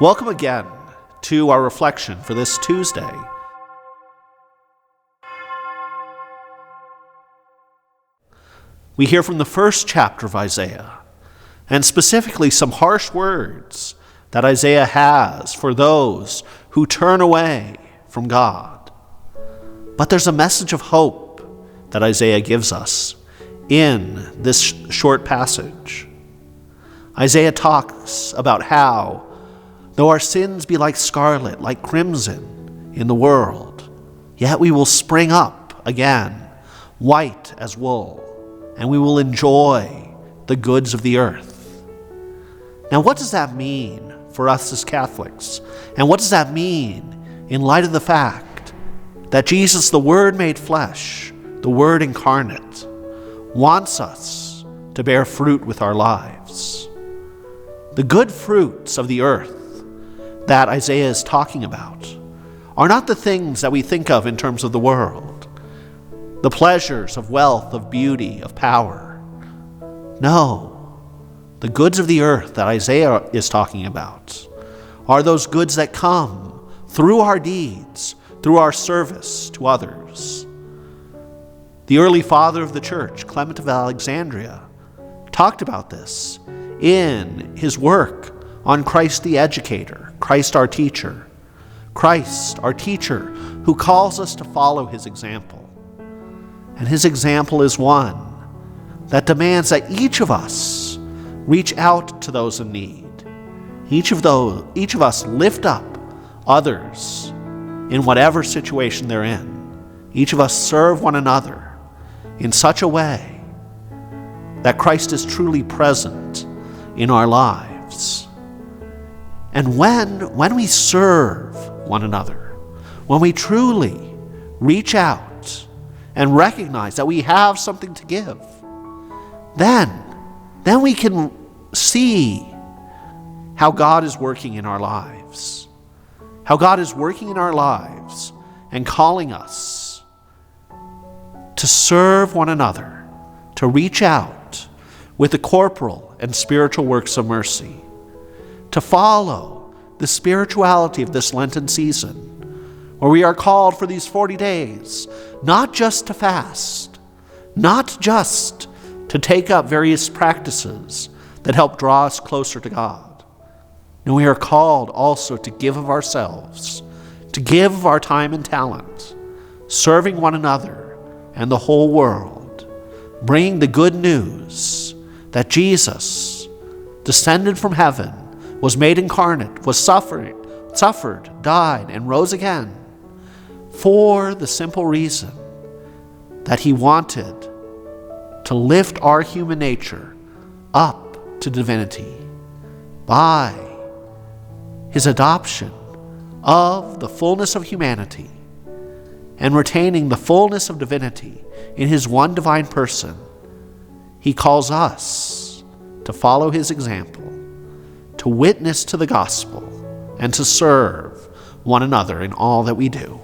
Welcome again to our reflection for this Tuesday. We hear from the first chapter of Isaiah, and specifically some harsh words that Isaiah has for those who turn away from God. But there's a message of hope that Isaiah gives us in this short passage. Isaiah talks about how, though our sins be like scarlet, like crimson in the world, yet we will spring up again, white as wool, and we will enjoy the goods of the earth. Now, what does that mean for us as Catholics? And what does that mean in light of the fact that Jesus, the Word made flesh, the Word incarnate, wants us to bear fruit with our lives? The good fruits of the earth that Isaiah is talking about are not the things that we think of in terms of the world, the pleasures of wealth, of beauty, of power. No, the goods of the earth that Isaiah is talking about are those goods that come through our deeds, through our service to others. The early father of the church, Clement of Alexandria, talked about this in his work on Christ the Educator, Christ our teacher. Christ our teacher who calls us to follow his example. And his example is one that demands that each of us reach out to those in need. Each of us lift up others in whatever situation they're in. Each of us serve one another in such a way that Christ is truly present in our lives. And when we serve one another, when we truly reach out and recognize that we have something to give, then we can see how God is working in our lives. How God is working in our lives and calling us to serve one another, to reach out with the corporal and spiritual works of mercy, to follow the spirituality of this Lenten season, where we are called for these 40 days, not just to fast, not just to take up various practices that help draw us closer to God. No, we are called also to give of ourselves, to give of our time and talent, serving one another and the whole world, bringing the good news that Jesus descended from heaven, was made incarnate, was suffered, died, and rose again for the simple reason that he wanted to lift our human nature up to divinity by his adoption of the fullness of humanity and retaining the fullness of divinity in his one divine person. He calls us to follow his example, to witness to the gospel, and to serve one another in all that we do.